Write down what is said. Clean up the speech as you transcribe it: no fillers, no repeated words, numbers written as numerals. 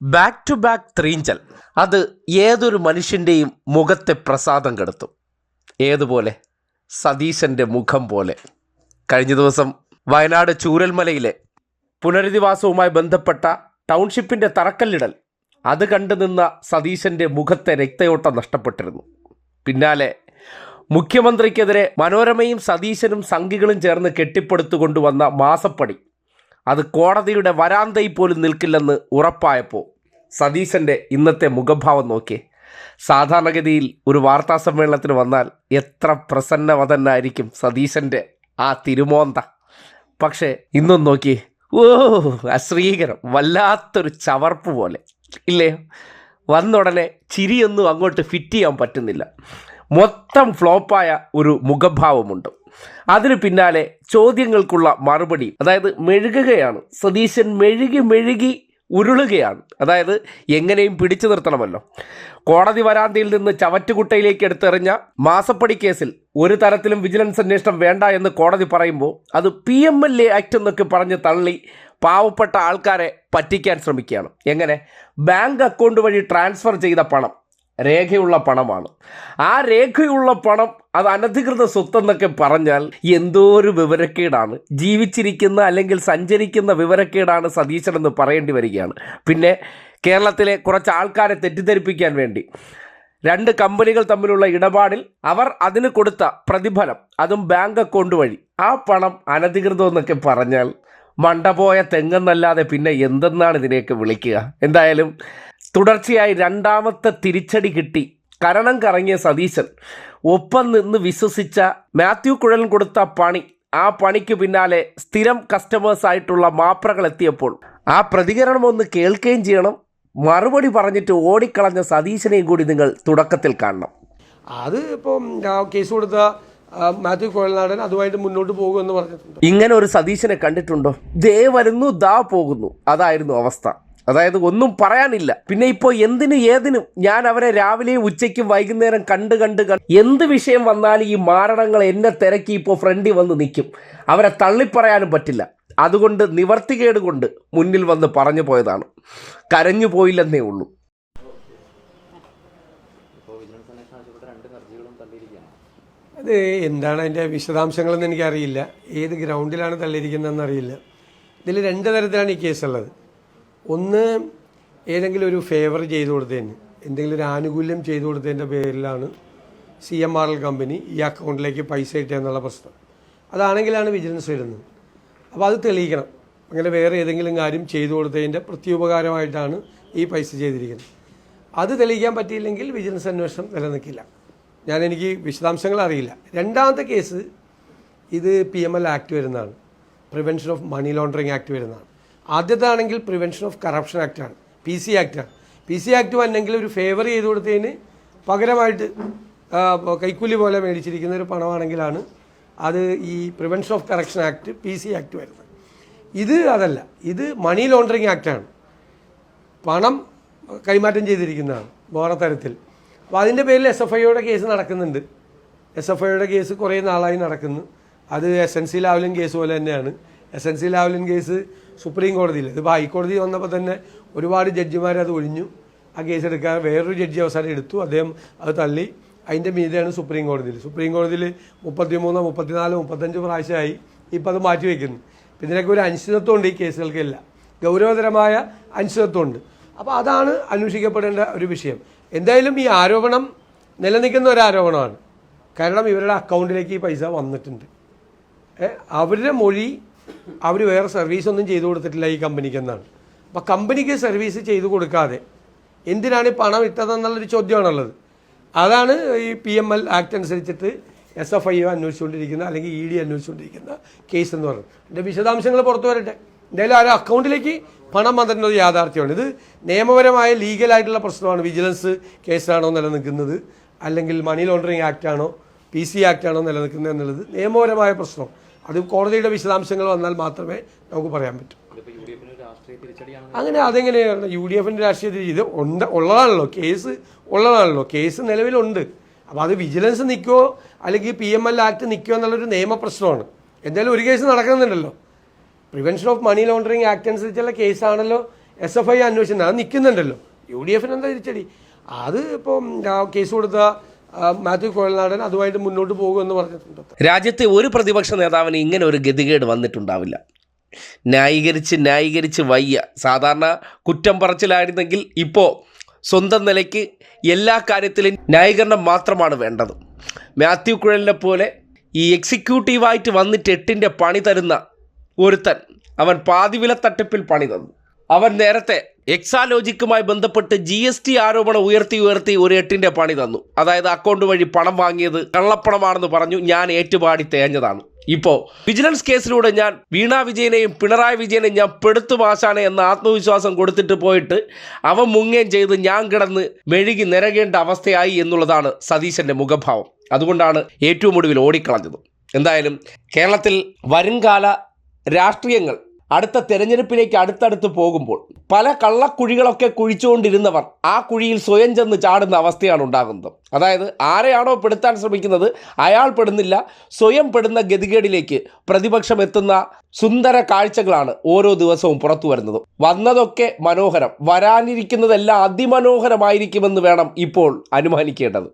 Back to back ത്രീഞ്ചൽ അത് ഏതൊരു മനുഷ്യൻ്റെയും മുഖത്തെ പ്രസാദം കെടുത്തും. ഏതുപോലെ? സതീശൻ്റെ മുഖം പോലെ. കഴിഞ്ഞ ദിവസം വയനാട് ചൂരൽമലയിലെ പുനരധിവാസവുമായി ബന്ധപ്പെട്ട ടൗൺഷിപ്പിൻ്റെ തറക്കല്ലിടൽ അത് കണ്ടു നിന്ന സതീശൻ്റെ മുഖത്തെ രക്തയോട്ടം നഷ്ടപ്പെട്ടിരുന്നു. പിന്നാലെ മുഖ്യമന്ത്രിക്കെതിരെ മനോരമയും സതീശനും സംഘികളും ചേർന്ന് കെട്ടിപ്പടുത്തുകൊണ്ടുവന്ന മാസപ്പടി അത് കോടതിയുടെ വരാന്തയിൽ പോലും നിൽക്കില്ലെന്ന് ഉറപ്പായപ്പോൾ സതീശൻ്റെ ഇന്നത്തെ മുഖഭാവം നോക്കിയേ. സാധാരണഗതിയിൽ ഒരു വാർത്താ സമ്മേളനത്തിന് വന്നാൽ എത്ര പ്രസന്നവതനായിരിക്കും സതീശൻ്റെ ആ തിരുമോന്ത. പക്ഷേ ഇന്നും നോക്കിയേ, ഓ അശ്രീകരം, വല്ലാത്തൊരു ചവർപ്പ് പോലെ ഇല്ലേ? വന്നുടനെ ചിരിയൊന്നും അങ്ങോട്ട് ഫിറ്റ് ചെയ്യാൻ പറ്റുന്നില്ല. മൊത്തം ഫ്ലോപ്പായ ഒരു മുഖഭാവമുണ്ട്. അതിന് പിന്നാലെ ചോദ്യങ്ങൾക്കുള്ള മറുപടി, അതായത് മെഴുകുകയാണ്. സതീശൻ മെഴുകി ഉരുളുകയാണ്. അതായത് എങ്ങനെയും പിടിച്ചു നിർത്തണമല്ലോ. കോടതി വരാന്തയിൽ നിന്ന് ചവറ്റുകുട്ടയിലേക്ക് എടുത്തെറിഞ്ഞ മാസപ്പടി കേസിൽ ഒരു തരത്തിലും വിജിലൻസ് അന്വേഷണം വേണ്ട എന്ന് കോടതി പറയുമ്പോൾ അത് PMLA ആക്ട് എന്നൊക്കെ പറഞ്ഞ് തള്ളി പാവപ്പെട്ട ആൾക്കാരെ പറ്റിക്കാൻ ശ്രമിക്കുകയാണ്. എങ്ങനെ? ബാങ്ക് അക്കൗണ്ട് വഴി ട്രാൻസ്ഫർ ചെയ്ത പണം രേഖയുള്ള പണമാണ്. ആ രേഖയുള്ള പണം അത് അനധികൃത സ്വത്തെന്നൊക്കെ പറഞ്ഞാൽ എന്തോ ഒരു വിവരക്കേടാണ്. ജീവിച്ചിരിക്കുന്ന അല്ലെങ്കിൽ സഞ്ചരിക്കുന്ന വിവരക്കേടാണ് സതീശനെന്ന് പറയേണ്ടി വരികയാണ്. പിന്നെ കേരളത്തിലെ കുറച്ച് ആൾക്കാരെ തെറ്റിദ്ധരിപ്പിക്കാൻ വേണ്ടി 2 കമ്പനികൾ തമ്മിലുള്ള ഇടപാടിൽ അവർ അതിന് കൊടുത്ത പ്രതിഫലം, അതും ബാങ്ക് അക്കൗണ്ട് വഴി, ആ പണം അനധികൃതമെന്നൊക്കെ പറഞ്ഞാൽ മണ്ടപോയ തെങ്ങെന്നല്ലാതെ പിന്നെ എന്തെന്നാണ് ഇതിനെയൊക്കെ വിളിക്കുക? എന്തായാലും തുടർച്ചയായി 2ാമത്തെ തിരിച്ചടി കിട്ടി കരണം കറങ്ങിയ സതീശൻ ഒപ്പം നിന്ന് വിശ്വസിച്ച മാത്യു കുഴൽ കൊടുത്ത പണി, ആ പണിക്ക് പിന്നാലെ സ്ഥിരം കസ്റ്റമേഴ്സായിട്ടുള്ള മാപ്രകൾ എത്തിയപ്പോൾ ആ പ്രതികരണം ഒന്ന് കേൾക്കുകയും ചെയ്യണം. മറുപടി പറഞ്ഞിട്ട് ഓടിക്കളഞ്ഞ സതീശനെയും കൂടി നിങ്ങൾ തുടക്കത്തിൽ കാണണം. അത് ഇപ്പം കേസ് കൊടുത്ത മാത്യു കുഴൽനാടൻ അതുമായിട്ട് മുന്നോട്ട് പോകുമെന്ന് പറഞ്ഞിട്ടുണ്ട്. ഇങ്ങനെ ഒരു സതീശനെ കണ്ടിട്ടുണ്ടോ? ദേ വരുന്നു, ദാ പോകുന്നു, അതായിരുന്നു അവസ്ഥ. അതായത് ഒന്നും പറയാനില്ല. പിന്നെ ഇപ്പോൾ എന്തിനും ഏതിനും ഞാൻ അവരെ രാവിലെയും ഉച്ചയ്ക്കും വൈകുന്നേരം കണ്ട് എന്ത് വിഷയം വന്നാലും ഈ മാരണങ്ങൾ എന്നെ തിരക്കി ഇപ്പോൾ ഫ്രണ്ടിൽ വന്ന് നിൽക്കും. അവരെ തള്ളിപ്പറയാനും പറ്റില്ല. അതുകൊണ്ട് നിവർത്തികേട് കൊണ്ട് മുന്നിൽ വന്ന് പറഞ്ഞു പോയതാണ്. കരഞ്ഞു പോയില്ലെന്നേ ഉള്ളൂ. അത് എന്താണ് അതിൻ്റെ വിശദാംശങ്ങളെന്ന് എനിക്കറിയില്ല. ഏത് ഗ്രൗണ്ടിലാണ് തള്ളിയിരിക്കുന്നതെന്ന് അറിയില്ല. ഇതിൽ 2 തരത്തിലാണ് ഈ കേസുള്ളത്. ഒന്ന്, ഏതെങ്കിലും ഒരു ഫേവർ ചെയ്തു കൊടുത്തതിന്, എന്തെങ്കിലും ഒരു ആനുകൂല്യം ചെയ്തു കൊടുത്തതിൻ്റെ പേരിലാണ് CMRL കമ്പനി ഈ അക്കൗണ്ടിലേക്ക് പൈസ ഇട്ട എന്നുള്ള പ്രശ്നം. അതാണെങ്കിലാണ് വിജിലൻസ് വരുന്നത്. അപ്പോൾ അത് തെളിയിക്കണം. അങ്ങനെ വേറെ ഏതെങ്കിലും കാര്യം ചെയ്തു കൊടുത്തതിൻ്റെ പ്രത്യുപകാരമായിട്ടാണ് ഈ പൈസ ചെയ്തിരിക്കുന്നത്. അത് തെളിയിക്കാൻ പറ്റിയില്ലെങ്കിൽ വിജിലൻസ് അന്വേഷണം നിലനിൽക്കില്ല. എനിക്ക് വിശദാംശങ്ങൾ അറിയില്ല. 2ാമത്തെ കേസ് ഇത് PML ആക്ട് വരുന്നതാണ്, prevention of money laundering act വരുന്നതാണ്. ആദ്യത്താണെങ്കിൽ പ്രിവെൻഷൻ ഓഫ് കറപ്ഷൻ ആക്റ്റാണ്, PC ആക്റ്റാണ്. PC ആക്ട് വന്നെങ്കിൽ ഒരു ഫേവർ ചെയ്ത് കൊടുത്തതിന് പകരമായിട്ട് കൈക്കൂലി പോലെ മേടിച്ചിരിക്കുന്ന ഒരു പണമാണെങ്കിലാണ് അത് ഈ prevention of corruption act PC act വരുന്നത്. ഇത് അതല്ല, ഇത് മണി ലോണ്ടറിങ് ആക്റ്റാണ്. പണം കൈമാറ്റം ചെയ്തിരിക്കുന്നതാണ് വേറെ തരത്തിൽ. അപ്പോൾ അതിൻ്റെ പേരിൽ SFIയുടെ കേസ് നടക്കുന്നുണ്ട്. SFIയുടെ കേസ് കുറേ നാളായി നടക്കുന്നു. അത് SNC ലാവ്ലിൻ കേസ് പോലെ തന്നെയാണ്. SNC ലാവ്ലിൻ കേസ് സുപ്രീം കോടതിയിൽ, ഇതിപ്പോൾ ഹൈക്കോടതി വന്നപ്പോൾ തന്നെ ഒരുപാട് ജഡ്ജിമാർ അത് ഒഴിഞ്ഞു. ആ കേസ് എടുക്കാൻ വേറൊരു ജഡ്ജി അവസാനം എടുത്തു. അദ്ദേഹം അത് തള്ളി. അതിൻ്റെ മീതെയാണ് സുപ്രീം കോടതിയിൽ 33, 34, 35 പ്രാവശ്യമായി ഇപ്പോൾ അത് മാറ്റിവെക്കുന്നു. ഇതിനൊക്കെ ഒരു അനിശ്ചിതത്വമുണ്ട് ഈ കേസുകൾക്കെല്ലാം, ഗൗരവതരമായ അനിശ്ചിതത്വമുണ്ട്. അപ്പോൾ അതാണ് അന്വേഷിക്കപ്പെടേണ്ട ഒരു വിഷയം. എന്തായാലും ഈ ആരോപണം നിലനിൽക്കുന്ന ഒരു ആരോപണമാണ്. കാരണം ഇവരുടെ അക്കൗണ്ടിലേക്ക് ഈ പൈസ വന്നിട്ടുണ്ട്. അവരുടെ മൊഴി, അവർ വേറെ സർവീസൊന്നും ചെയ്തു കൊടുത്തിട്ടില്ല ഈ കമ്പനിക്ക് എന്നാണ്. അപ്പോൾ കമ്പനിക്ക് സർവീസ് ചെയ്തു കൊടുക്കാതെ എന്തിനാണ് ഈ പണം ഇട്ടതെന്നുള്ളൊരു ചോദ്യമാണുള്ളത്. അതാണ് ഈ PML ആക്ട് അനുസരിച്ചിട്ട് SFI അന്വേഷിച്ചുകൊണ്ടിരിക്കുന്ന അല്ലെങ്കിൽ ED അന്വേഷിച്ചുകൊണ്ടിരിക്കുന്ന കേസ് എന്ന് പറയുന്നത്. എൻ്റെ വിശദാംശങ്ങൾ പുറത്തു വരട്ടെ. എന്തായാലും ആ അക്കൗണ്ടിലേക്ക് പണം വന്നിട്ടുള്ളത് യാഥാർത്ഥ്യമാണ്. ഇത് നിയമപരമായ ലീഗലായിട്ടുള്ള പ്രശ്നമാണ്. വിജിലൻസ് കേസാണോ നിലനിൽക്കുന്നത്, അല്ലെങ്കിൽ മണി ലോണ്ടറിങ് ആക്റ്റാണോ PC ആക്റ്റാണോ നിലനിൽക്കുന്നത് എന്നുള്ളത് നിയമപരമായ പ്രശ്നം. അത് കോടതിയുടെ വിശദാംശങ്ങൾ വന്നാൽ മാത്രമേ നമുക്ക് പറയാൻ പറ്റൂ. അങ്ങനെ അതെങ്ങനെയാണ് UDFൻ്റെ രാഷ്ട്രീയ ഇത് ഉള്ളതാണല്ലോ, കേസ് ഉള്ളതാണല്ലോ, കേസ് നിലവിലുണ്ട്. അപ്പോൾ അത് വിജിലൻസ് നിൽക്കുമോ അല്ലെങ്കിൽ PML ആക്ട് നിൽക്കുമോ എന്നുള്ളൊരു നിയമപ്രശ്നമാണ്. എന്തായാലും ഒരു കേസ് നടക്കുന്നുണ്ടല്ലോ. Prevention of money laundering act അനുസരിച്ചുള്ള കേസാണല്ലോ SFI അന്വേഷണം അത് നിൽക്കുന്നുണ്ടല്ലോ. UDF എന്താ തിരിച്ചടി? അത് ഇപ്പം കേസ് കൊടുത്ത മാത്യു കുഴൽനാടൻ അതുമായിട്ട് മുന്നോട്ട് പോകുമെന്ന് പറഞ്ഞിട്ടുണ്ട്. രാജ്യത്തെ ഒരു പ്രതിപക്ഷ നേതാവിന് ഇങ്ങനെ ഒരു ഗതികേട് വന്നിട്ടുണ്ടാവില്ല. ന്യായീകരിച്ച് വയ്യ. സാധാരണ കുറ്റം പറച്ചിലായിരുന്നെങ്കിൽ ഇപ്പോൾ സ്വന്തം നിലയ്ക്ക് എല്ലാ കാര്യത്തിലും ന്യായീകരണം മാത്രമാണ് വേണ്ടത്. മാത്യു കുഴലിനെ പോലെ ഈ എക്സിക്യൂട്ടീവായിട്ട് വന്നിട്ട് 8ൻ്റെ പണി തരുന്ന ഒരുത്തൻ, അവൻ പാതിവില തട്ടിപ്പിൽ പണി തന്നു. അവൻ നേരത്തെ എക്സാലോജിക്കുമായി ബന്ധപ്പെട്ട് GST ആരോപണം ഉയർത്തി ഒരു 8ൻ്റെ പണി തന്നു. അതായത് അക്കൗണ്ട് വഴി പണം വാങ്ങിയത് കള്ളപ്പണമാണെന്ന് പറഞ്ഞു. ഞാൻ ഏറ്റുപാടി തേഞ്ഞതാണ്. ഇപ്പോൾ വിജിലൻസ് കേസിലൂടെ ഞാൻ വീണാ വിജയനെയും പിണറായി വിജയനെയും ഞാൻ പെടുത്തുമാശാനെ എന്ന ആത്മവിശ്വാസം കൊടുത്തിട്ട് പോയിട്ട് അവൻ മുങ്ങേം ചെയ്ത് ഞാൻ കിടന്ന് മെഴുകി നിരകേണ്ട അവസ്ഥയായി എന്നുള്ളതാണ് സതീശൻ്റെ മുഖഭാവം. അതുകൊണ്ടാണ് ഏറ്റവും ഒടുവിൽ ഓടിക്കളഞ്ഞത്. എന്തായാലും കേരളത്തിൽ വരുംകാല രാഷ്ട്രീയങ്ങൾ അടുത്ത തെരഞ്ഞെടുപ്പിലേക്ക് അടുത്തടുത്ത് പോകുമ്പോൾ പല കള്ളക്കുഴികളൊക്കെ കുഴിച്ചുകൊണ്ടിരുന്നവർ ആ കുഴിയിൽ സ്വയം ചെന്ന് ചാടുന്ന അവസ്ഥയാണ് ഉണ്ടാകുന്നത്. അതായത് ആരെയാണോ പെടുത്താൻ ശ്രമിക്കുന്നത് അയാൾ പെടുന്നില്ല, സ്വയം പെടുന്ന ഗതികേടിലേക്ക് പ്രതിപക്ഷം എത്തുന്ന സുന്ദര കാഴ്ചകളാണ് ഓരോ ദിവസവും പുറത്തു വരുന്നത്. വന്നതൊക്കെ മനോഹരം, വരാനിരിക്കുന്നതെല്ലാം അതിമനോഹരമായിരിക്കുമെന്ന് വേണം ഇപ്പോൾ അനുമാനിക്കേണ്ടത്.